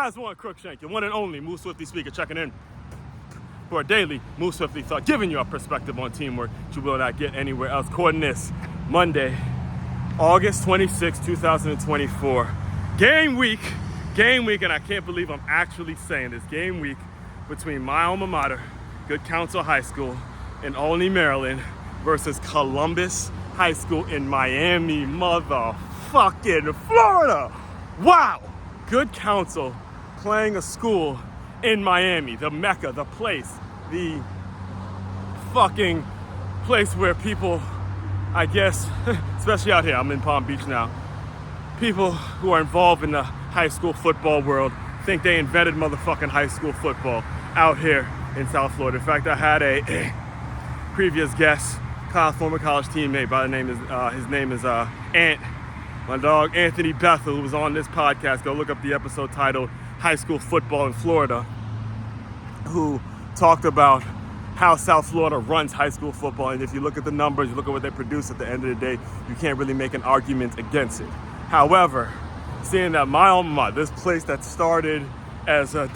Aswand, Cruickshank, your one and only Move Swiftly speaker, checking in for a daily Move Swiftly thought, giving you a perspective on teamwork that you will not get anywhere else. Recording this Monday, August 26, 2024. Game week, and I can't believe I'm actually saying this. Game week between my alma mater, 𝐵𝐾𝐒 High School in Olney, Maryland, versus Columbus High School in Miami, motherfucking Florida. Wow! 𝐵𝐾𝐒 playing a school in Miami, the Mecca, the place, the fucking place where people, I guess, especially out here, I'm in Palm Beach now, people who are involved in the high school football world think they invented motherfucking high school football out here in South Florida. In fact, I had a previous guest, former college teammate by the name is, his name is Ant, my dog Anthony Bethel, who was on this podcast. Go look up the episode titled High School Football in Florida, who talked about how South Florida runs high school football. And if you look at the numbers, you look at what they produce at the end of the day, you can't really make an argument against it. However, seeing that my alma mater, this place that started as a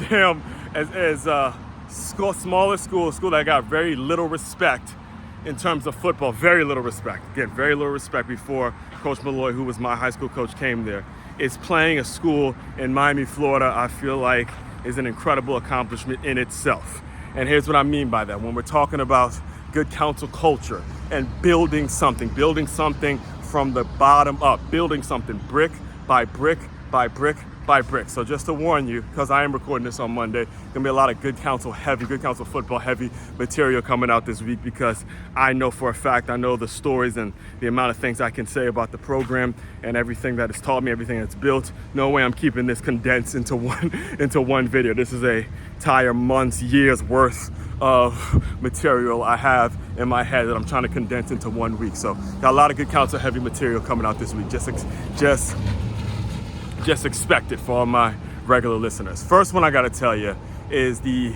smaller school that got very little respect in terms of football, very little respect. Again, very little respect before Coach Malloy, who was my high school coach, came there, is playing a school in Miami, Florida, I feel like is an incredible accomplishment in itself. And here's what I mean by that. When we're talking about 𝐵𝐾𝐒 culture and building something from the bottom up, building something brick by brick by brick by brick. So just to warn you, because I am recording this on Monday, gonna be a lot of 𝐵𝐾𝐒 football heavy material coming out this week, because I know for a fact, I know the stories and the amount of things I can say about the program and everything that it's taught me, everything that's built. No way I'm keeping this condensed into one video. This is a entire month's, years worth of material I have in my head that I'm trying to condense into 1 week. So got a lot of 𝐵𝐾𝐒 heavy material coming out this week. Just expect it for all my regular listeners. First one I gotta tell you is the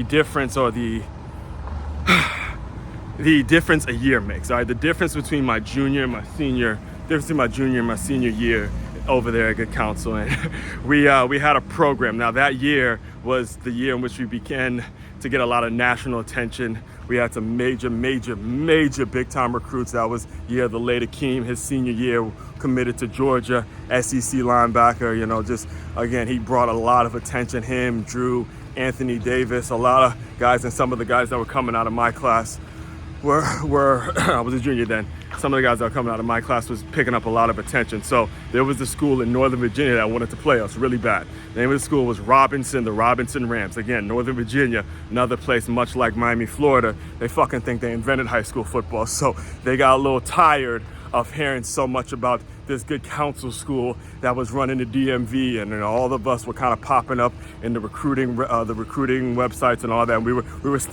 difference, or the difference a year makes. All right, the difference between my junior and my senior year over there at 𝐵𝐾𝐒. And we had a program. Now that year was the year in which we began to get a lot of national attention. We had some major big time recruits. That was year of the late 𝐕𝐈𝐃, his senior year, committed to Georgia, SEC linebacker. You know, just again, he brought a lot of attention. Him, Drew, Anthony Davis, a lot of guys, and some of the guys that were coming out of my class were I was a junior then. Some of the guys that were coming out of my class was picking up a lot of attention. So there was a school in Northern Virginia that wanted to play us really bad. The name of the school was Robinson, the Robinson Rams. Again, Northern Virginia, another place much like Miami, Florida. They fucking think they invented high school football. So they got a little tired of hearing so much about this 𝐵𝐾𝐒 school that was running the DMV, and all of us were kind of popping up in the recruiting websites and all that. And we were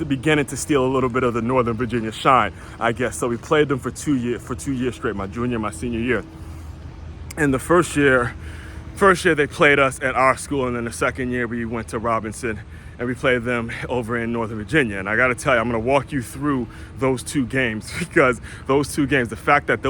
beginning to steal a little bit of the Northern Virginia shine, I guess. So we played them for 2 years straight, my junior and my senior year. And the first year they played us at our school, and then the second year we went to Robinson and we played them over in Northern Virginia. And I got to tell you, I'm going to walk you through those two games, because those two games, the fact that,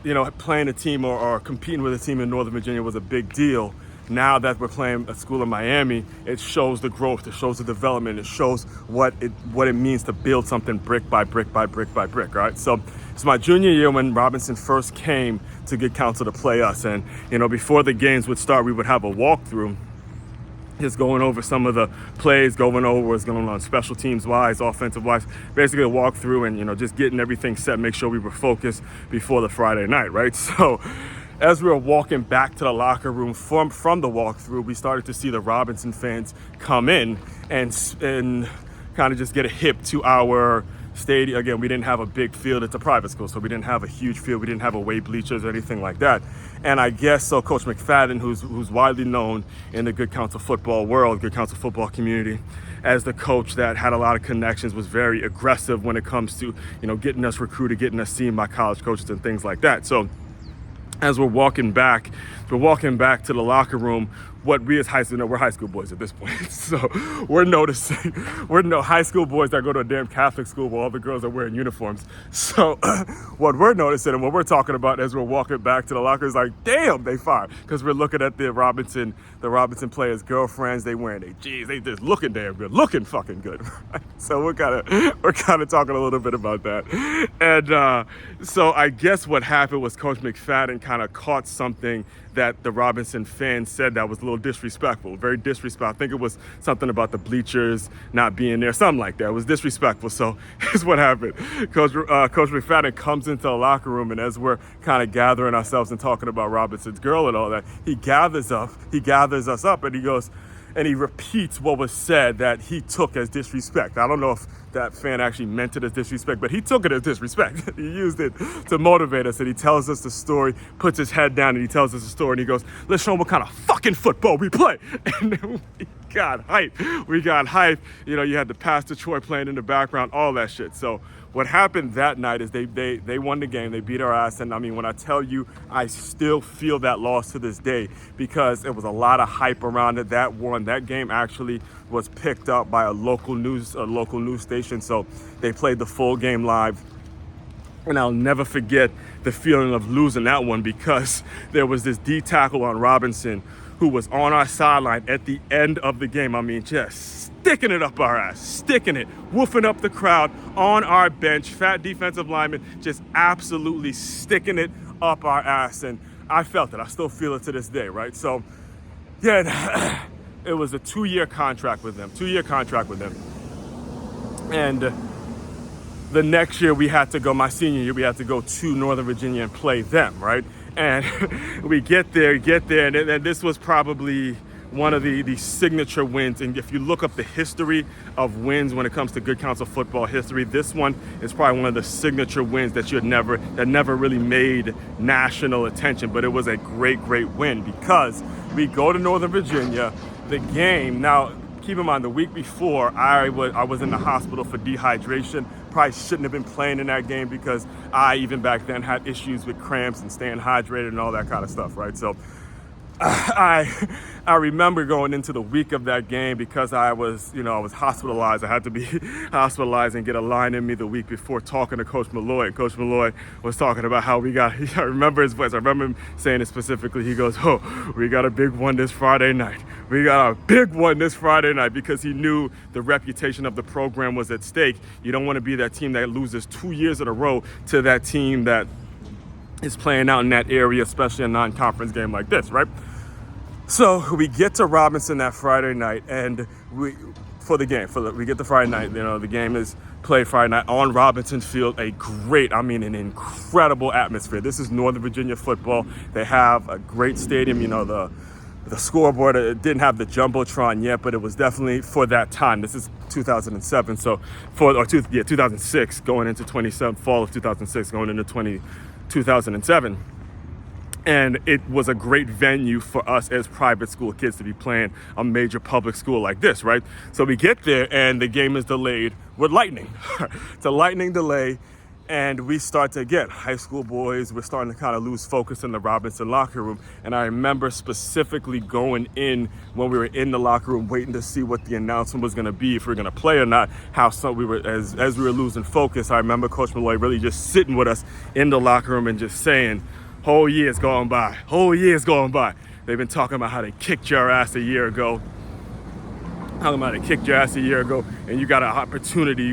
you know, playing a team or competing with a team in Northern Virginia was a big deal. Now that we're playing a school in Miami, it shows the growth, it shows the development, it shows what it means to build something brick by brick by brick by brick, right? So it's my junior year when Robinson first came to 𝐵𝐾𝐒 to play us. And, you know, before the games would start, we would have a walkthrough, just going over some of the plays, going over what's going on special teams wise, offensive wise, basically a walkthrough, and, you know, just getting everything set, make sure we were focused before the Friday night, right? So as we were walking back to the locker room from the walkthrough, we started to see the Robinson fans come in and kind of just get a hip to our stadium. Again, we didn't have a big field. It's a private school, so we didn't have a huge field. We didn't have away bleachers or anything like that. And I guess so Coach McFadden, who's widely known in the 𝐵𝐾𝐒 football world, 𝐵𝐾𝐒 football community, as the coach that had a lot of connections, was very aggressive when it comes to, you know, getting us recruited, getting us seen by college coaches and things like that. So as we're walking back to the locker room, what we as high school, we're high school boys at this point. So we're noticing, high school boys that go to a damn Catholic school where all the girls are wearing uniforms. So what we're noticing and what we're talking about as we're walking back to the locker is like, damn, they fired. Because we're looking at the Robinson players' girlfriends, they wearing their jeans, they just looking damn good, looking fucking good. Right? So we're kind of talking a little bit about that. And so I guess what happened was Coach McFadden kind of caught something that the Robinson fans said that was a little disrespectful, very disrespectful. I think it was something about the bleachers not being there, something like that. It was disrespectful. So here's what happened. Coach McFadden comes into the locker room, and as we're kind of gathering ourselves and talking about Robinson's girl and all that, he gathers us up, and he goes, and he repeats what was said that he took as disrespect. I don't know if that fan actually meant it as disrespect, but he took it as disrespect. He used it to motivate us, and he tells us the story, puts his head down, and he tells us the story, and he goes, let's show him what kind of fucking football we play. And then we got hype. You know, you had the Pastor Troy playing in the background, all that shit. So what happened that night is they won the game. They beat our ass. And I mean, when I tell you, I still feel that loss to this day because it was a lot of hype around it. That game actually was picked up by a local news station. So they played the full game live. And I'll never forget the feeling of losing that one because there was this D tackle on Robinson who was on our sideline at the end of the game. I mean, just sticking it up our ass, sticking it, woofing up the crowd on our bench, fat defensive lineman, just absolutely sticking it up our ass. And I felt it. I still feel it to this day, right? So, yeah, it was a 2-year contract with them, And the next year my senior year, we had to go to Northern Virginia and play them, right? And we get there, and this was probably one of the signature wins. And if you look up the history of wins when it comes to Good Counsel football history, this one is probably one of the signature wins that never really made national attention. But it was a great win because we go to Northern Virginia. The game, now keep in mind, the week before, I was in the hospital for dehydration. Probably shouldn't have been playing in that game because I, even back then, had issues with cramps and staying hydrated and all that kind of stuff, right? So I remember going into the week of that game because I was hospitalized. I had to be hospitalized and get a line in me the week before talking to Coach Malloy. Coach Malloy was talking about how I remember his voice. I remember him saying it specifically. He goes, "Oh, we got a big one this Friday night. We got a big one this Friday night," because he knew the reputation of the program was at stake. You don't want to be that team that loses 2 years in a row to that team that is playing out in that area, especially a non-conference game like this, right? So we get to Robinson that Friday night, and we get the Friday night. You know, the game is played Friday night on Robinson Field. An incredible atmosphere. This is Northern Virginia football. They have a great stadium. You know, the scoreboard, it didn't have the Jumbotron yet, but it was definitely for that time. This is 2007, 2006 going into 27, fall of 2006 going into 2007. And it was a great venue for us as private school kids to be playing a major public school like this, right? So we get there and the game is delayed with lightning. It's a lightning delay. And we start to, again, high school boys, we're starting to kind of lose focus in the Robinson locker room. And I remember specifically going in when we were in the locker room, waiting to see what the announcement was going to be, if we were going to play or not, as we were losing focus. I remember Coach Malloy really just sitting with us in the locker room and just saying, whole year's going by. They've been talking about how they kicked your ass a year ago. And you got an opportunity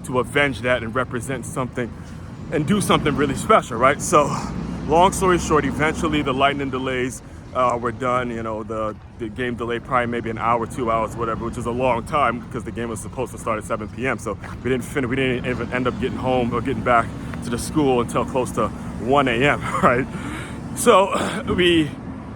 to avenge that and represent something and do something really special, right? So long story short, eventually the lightning delays were done. You know, the game delayed probably maybe an hour, 2 hours, whatever, which is a long time because the game was supposed to start at 7 p.m. So we didn't even end up getting home or getting back to the school until close to 1 a.m., right? So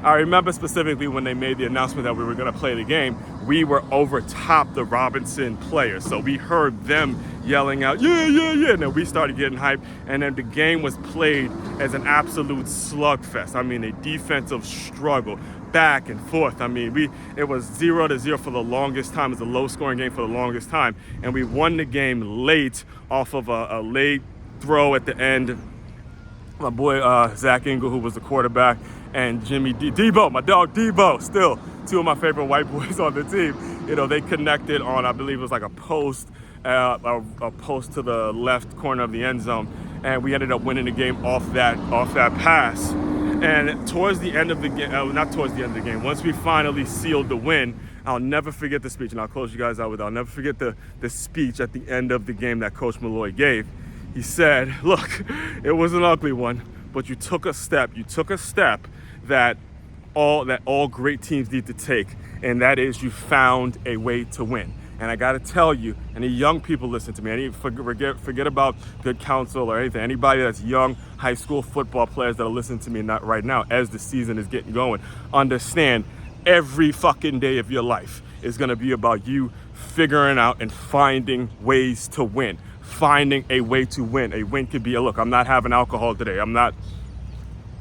I remember specifically when they made the announcement that we were going to play the game, we were over top the Robinson players. So we heard them yelling out, yeah. And then we started getting hyped. And then the game was played as an absolute slugfest. I mean, a defensive struggle, back and forth. I mean, it was 0-0 for the longest time. It was a low-scoring game for the longest time. And we won the game late off of a late throw at the end my boy Zach Engel, who was the quarterback, and Jimmy Debo, my dog Debo, still two of my favorite white boys on the team. You know, they connected on, I believe it was like a post to the left corner of the end zone, and we ended up winning the game off that pass. And towards the end of the game, not towards the end of the game, once we finally sealed the win, I'll never forget the speech, and I'll close you guys out with it. I'll never forget the speech at the end of the game that Coach Malloy gave. He said, look, it was an ugly one, but you took a step that all great teams need to take, and that is you found a way to win. And I gotta tell you, any young people listen to me, forget about good counsel or anything, anybody that's young high school football players that are listening to me right now as the season is getting going, understand every fucking day of your life is gonna be about you figuring out and finding ways to win. Finding a way to win. A win could be, look, I'm not having alcohol today. I'm not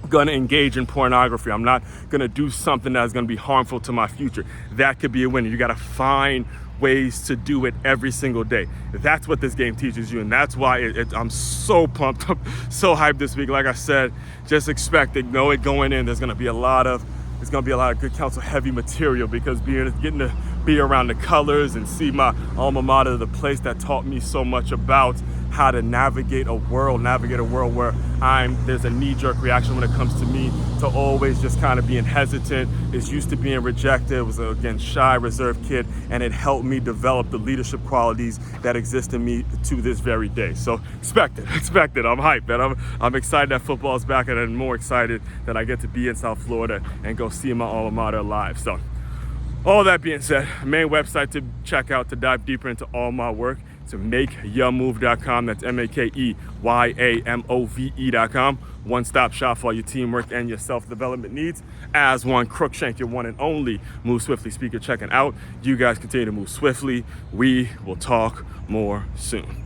gonna engage in pornography. I'm not gonna do something that's gonna be harmful to my future. That could be a win. You gotta find ways to do it every single day. That's what this game teaches you, and that's why I'm so pumped up, so hyped this week. Like I said, just expect it, know it going in. There's gonna be a lot of good counsel heavy material, because getting to be around the colors and see my alma mater, the place that taught me so much about how to navigate a world where there's a knee-jerk reaction when it comes to me, to always just kind of being hesitant, is used to being rejected, was again shy, reserved kid, and it helped me develop the leadership qualities that exist in me to this very day. So expect it. I'm hyped, man. I'm excited that football is back, and I'm more excited that I get to be in South Florida and go see my alma mater live. So all that being said, main website to check out to dive deeper into all my work, to makeyourmove.com. That's MakeYamove.com. One-stop shop for all your teamwork and your self-development needs. Aswand, Cruickshank, your one and only Move Swiftly speaker checking out. You guys continue to move swiftly. We will talk more soon.